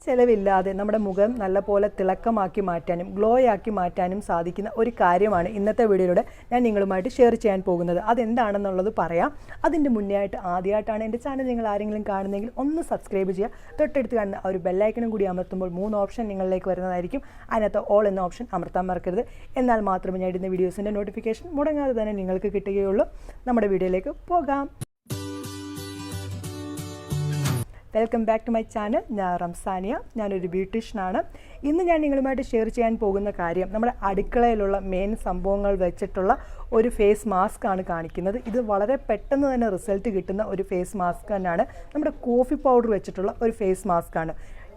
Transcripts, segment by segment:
ചിലവില്ലാതെ നമ്മുടെ മുഖം നല്ലപോലെ തിളക്കമാക്കി മാറ്റാനും ഗ്ലോ ആക്കി മാറ്റാനും സാധിക്കുന്ന ഒരു കാര്യമാണ് ഇന്നത്തെ വീഡിയോയിലൂടെ ഞാൻ നിങ്ങളുമായിട്ട് ഷെയർ ചെയ്യാൻ പോകുന്നത്. അതെന്താണെന്നുള്ളത് പറയാം. അതിൻ്റെ മുന്നേ ആയിട്ട് ആദ്യമായിട്ടാണ് എൻ്റെ ചാനൽ നിങ്ങൾ ആരെങ്കിലും കാണുന്നെങ്കിൽ ഒന്ന് സബ്സ്ക്രൈബ് ചെയ്യുക. തൊട്ടടുത്ത് കാണുന്ന ഒരു ബെല്ലൈക്കണും കൂടി അമർത്തുമ്പോൾ 3 ഓപ്ഷൻ നിങ്ങളിലേക്ക് വരുന്നതായിരിക്കും. അതിനകത്ത് ഓൾ എന്ന ഓപ്ഷൻ അമർത്താൻ മറക്കരുത്. എന്നാൽ മാത്രമേ ഞാൻ ഇടുന്ന വീഡിയോസിൻ്റെ നോട്ടിഫിക്കേഷൻ മുടങ്ങാതെ തന്നെ നിങ്ങൾക്ക് കിട്ടുകയുള്ളൂ. നമ്മുടെ വീഡിയോയിലേക്ക് പോകാം. Welcome back to my channel. ഞാൻ റംസാനിയ. ഞാനൊരു ബ്യൂട്ടീഷ്യനാണ്. ഇന്ന് ഞാൻ നിങ്ങളുമായിട്ട് ഷെയർ ചെയ്യാൻ പോകുന്ന കാര്യം നമ്മുടെ അടുക്കളയിലുള്ള മെയിൻ സംഭവങ്ങൾ വെച്ചിട്ടുള്ള ഒരു ഫേസ് മാസ്ക് ആണ് കാണിക്കുന്നത്. ഇത് വളരെ പെട്ടെന്ന് തന്നെ റിസൾട്ട് കിട്ടുന്ന ഒരു ഫേസ് മാസ്ക് തന്നെയാണ്. നമ്മുടെ കോഫി പൗഡർ വെച്ചിട്ടുള്ള ഒരു ഫേസ് മാസ്ക് ആണ്.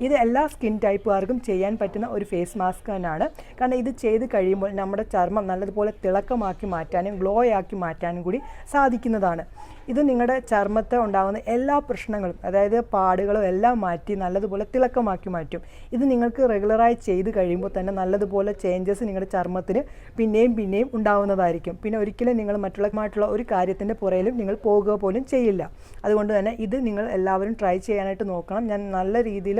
ഇത് എല്ലാ സ്കിൻ ടൈപ്പുകാർക്കും ചെയ്യാൻ പറ്റുന്ന ഒരു ഫേസ് മാസ്ക് തന്നെയാണ്. കാരണം ഇത് ചെയ്ത് കഴിയുമ്പോൾ നമ്മുടെ ചർമ്മം നല്ലതുപോലെ തിളക്കമാക്കി മാറ്റാനും ഗ്ലോ ആക്കി മാറ്റാനും കൂടി സാധിക്കുന്നതാണ്. ഇത് നിങ്ങളുടെ ചർമ്മത്തെ ഉണ്ടാകുന്ന എല്ലാ പ്രശ്നങ്ങളും, അതായത് പാടുകളും എല്ലാം മാറ്റി നല്ലതുപോലെ തിളക്കമാക്കി മാറ്റും. ഇത് നിങ്ങൾക്ക് റെഗുലറായി ചെയ്ത് കഴിയുമ്പോൾ തന്നെ നല്ലതുപോലെ ചേഞ്ചസ് നിങ്ങളുടെ ചർമ്മത്തിന് പിന്നെയും ഉണ്ടാവുന്നതായിരിക്കും. പിന്നെ ഒരിക്കലും നിങ്ങൾ മറ്റുള്ള ഒരു കാര്യത്തിൻ്റെ പുറയിലും നിങ്ങൾ പോകുക പോലും ചെയ്യില്ല. അതുകൊണ്ട് തന്നെ ഇത് നിങ്ങൾ എല്ലാവരും ട്രൈ ചെയ്യാനായിട്ട് നോക്കണം. ഞാൻ നല്ല രീതിയിൽ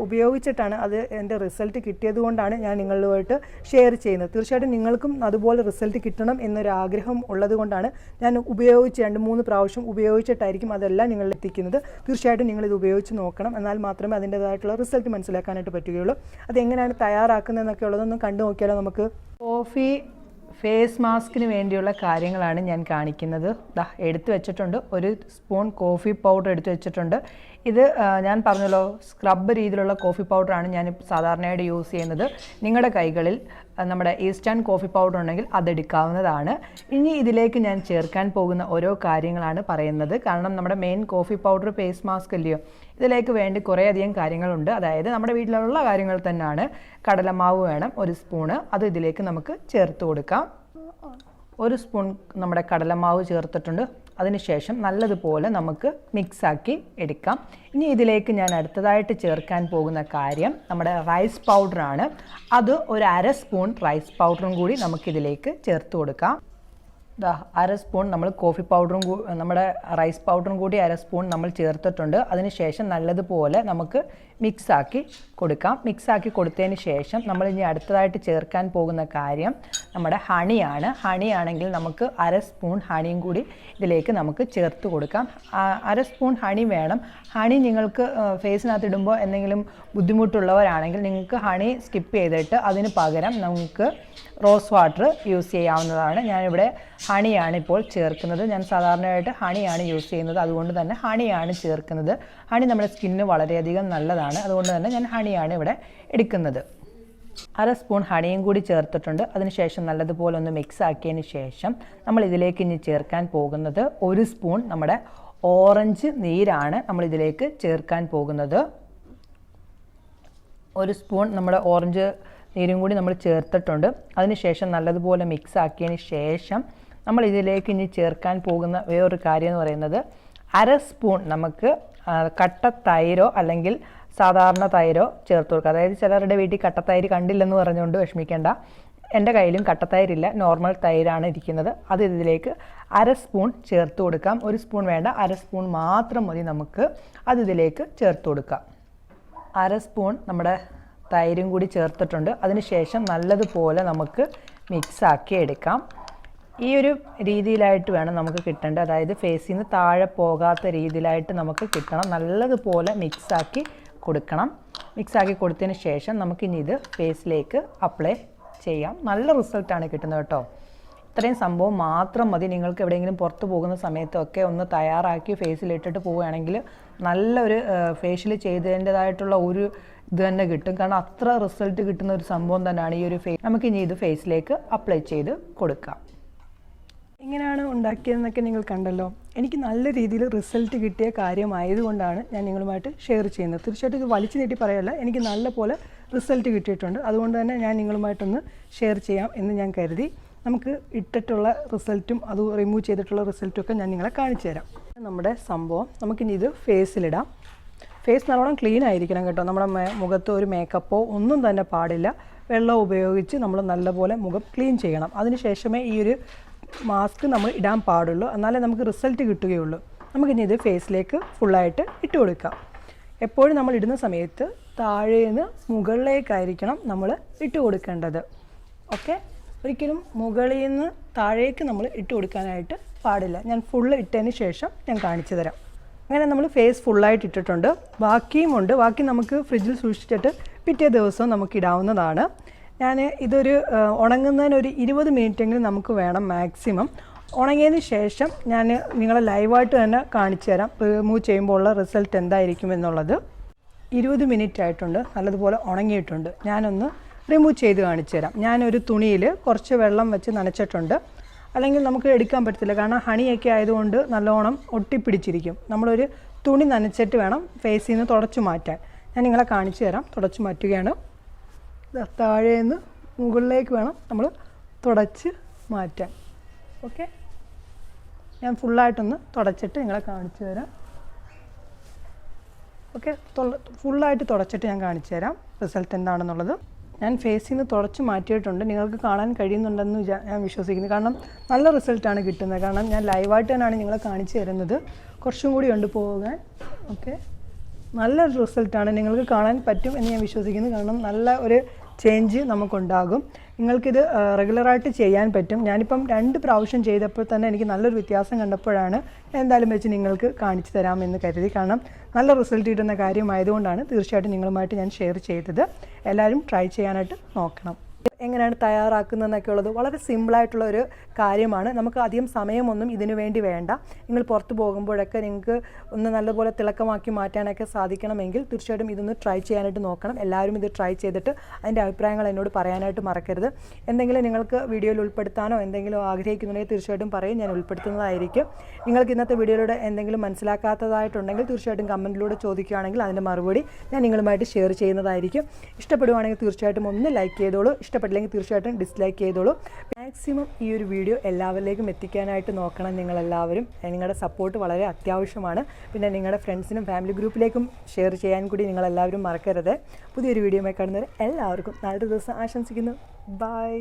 ഉപയോഗിച്ചിട്ടാണ് അത് എൻ്റെ റിസൾട്ട് കിട്ടിയതുകൊണ്ടാണ് ഞാൻ നിങ്ങളുമായിട്ട് ഷെയർ ചെയ്യുന്നത്. തീർച്ചയായിട്ടും നിങ്ങൾക്കും അതുപോലെ റിസൾട്ട് കിട്ടണം എന്നൊരാഗ്രഹം ഉള്ളത് കൊണ്ടാണ് ഞാൻ ഉപയോഗിച്ച് 2-3 പ്രാവശ്യം ഉപയോഗിച്ചിട്ടായിരിക്കും അതെല്ലാം നിങ്ങളിൽ എത്തിക്കുന്നത്. തീർച്ചയായിട്ടും നിങ്ങളിത് ഉപയോഗിച്ച് നോക്കണം. എന്നാൽ മാത്രമേ അതിൻ്റേതായിട്ടുള്ള റിസൾട്ട് മനസ്സിലാക്കാനായിട്ട് പറ്റുകയുള്ളൂ. അതെങ്ങനെയാണ് തയ്യാറാക്കുന്നതെന്നൊക്കെ ഉള്ളതൊന്നും കണ്ടു നോക്കിയാലോ നമുക്ക്. കോഫി ഫേസ് മാസ്കിന് വേണ്ടിയുള്ള കാര്യങ്ങളാണ് ഞാൻ കാണിക്കുന്നത്. എടുത്തു വെച്ചിട്ടുണ്ട്. 1 സ്പൂൺ കോഫി പൗഡർ എടുത്തു വെച്ചിട്ടുണ്ട്. ഇത് ഞാൻ പറഞ്ഞല്ലോ, സ്ക്രബ് രീതിയിലുള്ള കോഫി പൗഡറാണ് ഞാൻ സാധാരണയായിട്ട് യൂസ് ചെയ്യുന്നത്. നിങ്ങളുടെ കൈകളിൽ നമ്മുടെ ഈസ്റ്റേൺ കോഫി പൗഡർ ഉണ്ടെങ്കിൽ അതെടുക്കാവുന്നതാണ്. ഇനി ഇതിലേക്ക് ഞാൻ ചേർക്കാൻ പോകുന്ന ഓരോ കാര്യങ്ങളാണ് പറയുന്നത്. കാരണം നമ്മുടെ main coffee powder face mask അല്ലയോ, ഇതിലേക്ക് വേണ്ടി കുറേയധികം കാര്യങ്ങളുണ്ട്. അതായത് നമ്മുടെ വീട്ടിലുള്ള കാര്യങ്ങൾ തന്നെയാണ്. കടലമാവ് വേണം 1 സ്പൂണ്. അത് ഇതിലേക്ക് നമുക്ക് ചേർത്ത് കൊടുക്കാം. 1 സ്പൂൺ നമ്മുടെ കടലമാവ് ചേർത്തിട്ടുണ്ട്. അതിനുശേഷം നല്ലതുപോലെ നമുക്ക് മിക്സാക്കി എടുക്കാം. ഇനി ഇതിലേക്ക് ഞാൻ അടുത്തതായിട്ട് ചേർക്കാൻ പോകുന്ന കാര്യം നമ്മുടെ റൈസ് പൗഡറാണ്. അത് 1/2 സ്പൂൺ റൈസ് പൗഡറും കൂടി നമുക്കിതിലേക്ക് ചേർത്ത് കൊടുക്കാം. 1/2 സ്പൂൺ നമ്മൾ കോഫി പൗഡറും നമ്മുടെ റൈസ് പൗഡറും കൂടി 1/2 സ്പൂൺ നമ്മൾ ചേർത്തിട്ടുണ്ട്. അതിനുശേഷം നല്ലതുപോലെ നമുക്ക് മിക്സാക്കി കൊടുക്കാം. മിക്സാക്കി കൊടുത്തതിന് ശേഷം നമ്മൾ ഇനി അടുത്തതായിട്ട് ചേർക്കാൻ പോകുന്ന കാര്യം നമ്മുടെ ഹണിയാണ്. ഹണിയാണെങ്കിൽ നമുക്ക് 1/2 സ്പൂൺ ഹണിയും കൂടി ഇതിലേക്ക് നമുക്ക് ചേർത്ത് കൊടുക്കാം. 1/2 സ്പൂൺ ഹണി വേണം. ഹണി നിങ്ങൾക്ക് ഫേസിനകത്ത് ഇടുമ്പോൾ എന്തെങ്കിലും ബുദ്ധിമുട്ടുള്ളവരാണെങ്കിൽ നിങ്ങൾക്ക് ഹണി സ്കിപ്പ് ചെയ്തിട്ട് അതിന് പകരം നമുക്ക് റോസ് വാട്ടർ യൂസ് ചെയ്യാവുന്നതാണ്. ഞാനിവിടെ ഹണിയാണ് ഇപ്പോൾ ചേർക്കുന്നത്. ഞാൻ സാധാരണയായിട്ട് ഹണിയാണ് യൂസ് ചെയ്യുന്നത്. അതുകൊണ്ട് തന്നെ ഹണിയാണ് ചേർക്കുന്നത്. ഹണി നമ്മുടെ സ്കിന്നിന് വളരെയധികം നല്ലതാണ്. അതുകൊണ്ട് തന്നെ ഞാൻ ഹണിയാണ് ഇവിടെ എടുക്കുന്നത്. 1/2 സ്പൂൺ ഹണിയും കൂടി ചേർത്തിട്ടുണ്ട്. അതിനുശേഷം നല്ലതുപോലെ ഒന്ന് മിക്സ് ആക്കിയതിന് ശേഷം നമ്മൾ ഇതിലേക്ക് ഇനി ചേർക്കാൻ പോകുന്നത് 1 സ്പൂൺ നമ്മുടെ ഓറഞ്ച് നീരാണ് നമ്മളിതിലേക്ക് ചേർക്കാൻ പോകുന്നത്. 1 സ്പൂൺ നമ്മുടെ ഓറഞ്ച് നീരും കൂടി നമ്മൾ ചേർത്തിട്ടുണ്ട്. അതിനുശേഷം നല്ലതുപോലെ മിക്സ് ആക്കിയതിന് ശേഷം നമ്മൾ ഇതിലേക്ക് ഇനി ചേർക്കാൻ പോകുന്ന വേറൊരു കാര്യം എന്ന് പറയുന്നത് 1/2 സ്പൂൺ നമുക്ക് കട്ട തൈരോ അല്ലെങ്കിൽ സാധാരണ തൈരോ ചേർത്ത് കൊടുക്കുക. അതായത് ചിലരുടെ വീട്ടിൽ കട്ടത്തൈര് കണ്ടില്ലെന്ന് പറഞ്ഞുകൊണ്ട് വിഷമിക്കേണ്ട. എൻ്റെ കയ്യിലും കട്ടത്തൈരില്ല, നോർമൽ തൈരാണ് ഇരിക്കുന്നത്. അത് ഇതിലേക്ക് 1/2 സ്പൂൺ ചേർത്ത് കൊടുക്കാം. 1 സ്പൂൺ വേണ്ട, 1/2 സ്പൂൺ മാത്രം മതി നമുക്ക് അത് ഇതിലേക്ക് ചേർത്ത് കൊടുക്കാം. 1/2 സ്പൂൺ നമ്മുടെ തൈരും കൂടി ചേർത്തിട്ടുണ്ട്. അതിനുശേഷം നല്ലതുപോലെ നമുക്ക് മിക്സാക്കി എടുക്കാം. ഈ ഒരു രീതിയിലായിട്ട് വേണം നമുക്ക് കിട്ടേണ്ടത്. അതായത് ഫേസിൽ നിന്ന് താഴെ പോകാത്ത രീതിയിലായിട്ട് നമുക്ക് കിട്ടണം. നല്ലതുപോലെ മിക്സാക്കി കൊടുക്കണം. മിക്സാക്കി കൊടുത്തതിന് ശേഷം നമുക്കിനി ഇത് ഫേസിലേക്ക് അപ്ലൈ ചെയ്യാം. നല്ല റിസൾട്ടാണ് കിട്ടുന്നത് കേട്ടോ. ഇത്രയും സംഭവം മാത്രം മതി. നിങ്ങൾക്ക് എവിടെയെങ്കിലും പുറത്ത് പോകുന്ന സമയത്തൊക്കെ ഒന്ന് തയ്യാറാക്കി ഫേസിലിട്ടിട്ട് പോവുകയാണെങ്കിൽ നല്ലൊരു ഫേഷ്യൽ ചെയ്തതിൻ്റെതായിട്ടുള്ള ഒരു ഇത് തന്നെ കിട്ടും. കാരണം അത്ര റിസൾട്ട് കിട്ടുന്ന ഒരു സംഭവം തന്നെയാണ് ഈ ഒരു നമുക്കിനി ഇത് ഫേസിലേക്ക് അപ്ലൈ ചെയ്ത് കൊടുക്കാം. എങ്ങനെയാണ് ഉണ്ടാക്കിയതെന്നൊക്കെ നിങ്ങൾ കണ്ടല്ലോ. എനിക്ക് നല്ല രീതിയിൽ റിസൾട്ട് കിട്ടിയ കാര്യമായതുകൊണ്ടാണ് ഞാൻ നിങ്ങളുമായിട്ട് ഷെയർ ചെയ്യുന്നത്. തീർച്ചയായിട്ടും ഇത് വലിച്ചു നീട്ടി പറയല്ല, എനിക്ക് നല്ല പോലെ റിസൾട്ട് കിട്ടിയിട്ടുണ്ട്. അതുകൊണ്ട് തന്നെ ഞാൻ നിങ്ങളുമായിട്ടൊന്ന് ഷെയർ ചെയ്യാം എന്ന് ഞാൻ കരുതി. നമുക്ക് ഇട്ടിട്ടുള്ള റിസൾട്ടും അത് റിമൂവ് ചെയ്തിട്ടുള്ള റിസൾട്ടും ഒക്കെ ഞാൻ നിങ്ങളെ കാണിച്ചു തരാം. നമ്മുടെ സംഭവം നമുക്കിനി ഇത് ഫേസിലിടാം. ഫേസ് നല്ലോണം ക്ലീൻ ആയിരിക്കണം കേട്ടോ. നമ്മുടെ മുഖത്ത് ഒരു മേക്കപ്പോ ഒന്നും തന്നെ പാടില്ല. വെള്ളം ഉപയോഗിച്ച് നമ്മൾ നല്ലപോലെ മുഖം ക്ലീൻ ചെയ്യണം. അതിനുശേഷമേ ഈ ഒരു മാസ്ക് നമ്മൾ ഇടാൻ പാടുള്ളൂ. എന്നാലേ നമുക്ക് റിസൾട്ട് കിട്ടുകയുള്ളൂ. നമുക്കിനി ഇത് ഫേസിലേക്ക് ഫുള്ളായിട്ട് ഇട്ട് കൊടുക്കാം. എപ്പോഴും നമ്മൾ ഇടുന്ന സമയത്ത് താഴെ നിന്ന് മുകളിലേക്കായിരിക്കണം നമ്മൾ ഇട്ട് കൊടുക്കേണ്ടത്. ഓക്കെ, ഒരിക്കലും മുകളിൽ നിന്ന് താഴേക്ക് നമ്മൾ ഇട്ട് കൊടുക്കാനായിട്ട് പാടില്ല. ഞാൻ ഫുള്ള് ഇട്ടതിന് ശേഷം ഞാൻ കാണിച്ചു തരാം. അങ്ങനെ നമ്മൾ ഫേസ് ഫുള്ളായിട്ട് ഇട്ടിട്ടുണ്ട്. ബാക്കിയുമുണ്ട്. ബാക്കി നമുക്ക് ഫ്രിഡ്ജിൽ സൂക്ഷിച്ചിട്ട് പിറ്റേ ദിവസം നമുക്ക് ഇടാവുന്നതാണ്. ഞാൻ ഇതൊരു ഉണങ്ങുന്നതിനൊരു 20 മിനിറ്റെങ്കിലും നമുക്ക് വേണം മാക്സിമം. ഉണങ്ങിയതിന് ശേഷം ഞാൻ നിങ്ങളെ ലൈവായിട്ട് തന്നെ കാണിച്ചു തരാം റിമൂവ് ചെയ്യുമ്പോൾ ഉള്ള റിസൾട്ട് എന്തായിരിക്കും എന്നുള്ളത്. 20 മിനിറ്റ് ആയിട്ടുണ്ട്, നല്ലതുപോലെ ഉണങ്ങിയിട്ടുണ്ട്. ഞാനൊന്ന് റിമൂവ് ചെയ്ത് കാണിച്ചു തരാം. ഞാനൊരു തുണിയിൽ കുറച്ച് വെള്ളം വെച്ച് നനച്ചിട്ടുണ്ട്. അല്ലെങ്കിൽ നമുക്ക് എടുക്കാൻ പറ്റത്തില്ല, കാരണം ഹണിയൊക്കെ ആയതുകൊണ്ട് നല്ലോണം ഒട്ടിപ്പിടിച്ചിരിക്കും. നമ്മളൊരു തുണി നനച്ചിട്ട് വേണം ഫേസിൽ നിന്ന് തുടച്ചു മാറ്റാൻ. ഞാൻ നിങ്ങളെ കാണിച്ചു തരാം. തുടച്ചു മാറ്റുകയാണ്. താഴെ നിന്ന് മുകളിലേക്ക് വേണം നമ്മൾ തുടച്ച് മാറ്റാൻ. ഓക്കെ, ഞാൻ ഫുള്ളായിട്ടൊന്ന് തുടച്ചിട്ട് നിങ്ങളെ കാണിച്ചു തരാം. ഓക്കെ, ഫുള്ളായിട്ട് തുടച്ചിട്ട് ഞാൻ കാണിച്ചു തരാം റിസൾട്ട് എന്താണെന്നുള്ളത്. ഞാൻ ഫേസിൽ നിന്ന് തുടച്ച് മാറ്റിയിട്ടുണ്ട്. നിങ്ങൾക്ക് കാണാൻ കഴിയുന്നുണ്ടെന്ന് ഞാൻ വിശ്വസിക്കുന്നു. കാരണം നല്ല റിസൾട്ടാണ് കിട്ടുന്നത്. കാരണം ഞാൻ ലൈവായിട്ട് തന്നെയാണ് നിങ്ങളെ കാണിച്ചു തരുന്നത്. കുറച്ചും കൂടി ഉണ്ട് പോകാൻ. ഓക്കെ, നല്ല റിസൾട്ടാണ്, നിങ്ങൾക്ക് കാണാൻ പറ്റും എന്ന് ഞാൻ വിശ്വസിക്കുന്നു. കാരണം നല്ല ഒരു ചേഞ്ച് നമുക്കുണ്ടാകും. നിങ്ങൾക്കിത് റെഗുലറായിട്ട് ചെയ്യാൻ പറ്റും. ഞാനിപ്പം 2 പ്രാവശ്യം ചെയ്തപ്പോൾ തന്നെ എനിക്ക് നല്ലൊരു വ്യത്യാസം കണ്ടപ്പോഴാണ് എന്തായാലും വെച്ച് നിങ്ങൾക്ക് കാണിച്ചു തരാമെന്ന് കരുതി. കാരണം നല്ല റിസൾട്ട് കിട്ടുന്ന കാര്യമായതുകൊണ്ടാണ് തീർച്ചയായിട്ടും നിങ്ങളുമായിട്ട് ഞാൻ ഷെയർ ചെയ്തത്. എല്ലാവരും ട്രൈ ചെയ്യാനായിട്ട് നോക്കണം. എങ്ങനെയാണ് തയ്യാറാക്കുന്നതെന്നൊക്കെ ഉള്ളത് വളരെ സിമ്പിളായിട്ടുള്ള ഒരു കാര്യമാണ്. നമുക്ക് അധികം സമയമൊന്നും ഇതിനു വേണ്ടി വേണ്ട. നിങ്ങൾ പുറത്ത് പോകുമ്പോഴൊക്കെ നിങ്ങൾക്ക് ഒന്ന് നല്ലപോലെ തിളക്കമാക്കി മാറ്റാനൊക്കെ സാധിക്കണമെങ്കിൽ തീർച്ചയായിട്ടും ഇതൊന്ന് ട്രൈ ചെയ്യാനായിട്ട് നോക്കണം. എല്ലാവരും ഇത് ട്രൈ ചെയ്തിട്ട് അതിൻ്റെ അഭിപ്രായങ്ങൾ എന്നോട് പറയാനായിട്ട് മറക്കരുത്. എന്തെങ്കിലും നിങ്ങൾക്ക് വീഡിയോയിൽ ഉൾപ്പെടുത്താനോ എന്തെങ്കിലും ആഗ്രഹിക്കുന്നുണ്ടെങ്കിൽ തീർച്ചയായിട്ടും പറയും, ഞാൻ ഉൾപ്പെടുത്തുന്നതായിരിക്കും. നിങ്ങൾക്ക് ഇന്നത്തെ വീഡിയോയിലൂടെ എന്തെങ്കിലും മനസ്സിലാക്കാത്തതായിട്ടുണ്ടെങ്കിൽ തീർച്ചയായിട്ടും കമൻറ്റിലൂടെ ചോദിക്കുകയാണെങ്കിൽ അതിൻ്റെ മറുപടി ഞാൻ നിങ്ങളുമായിട്ട് ഷെയർ ചെയ്യുന്നതായിരിക്കും. ഇഷ്ടപ്പെടുവാണെങ്കിൽ തീർച്ചയായിട്ടും ഒന്ന് ലൈക്ക് ചെയ്തോളൂ. ഇഷ്ടപ്പെട്ടില്ലെങ്കിൽ തീർച്ചയായിട്ടും ഡിസ്ലൈക്ക് ചെയ്തോളൂ. മാക്സിമം ഈ ഒരു വീഡിയോ എല്ലാവരിലേക്കും എത്തിക്കാനായിട്ട് നോക്കണം നിങ്ങളെല്ലാവരും. നിങ്ങളുടെ സപ്പോർട്ട് വളരെ അത്യാവശ്യമാണ്. പിന്നെ നിങ്ങളുടെ ഫ്രണ്ട്സിനും ഫാമിലി ഗ്രൂപ്പിലേക്കും ഷെയർ ചെയ്യാൻ കൂടി നിങ്ങളെല്ലാവരും മറക്കരുത്. പുതിയൊരു വീഡിയോയുമായി കാണുന്നവരെ എല്ലാവർക്കും നല്ലൊരു ദിവസം ആശംസിക്കുന്നു. ബൈ.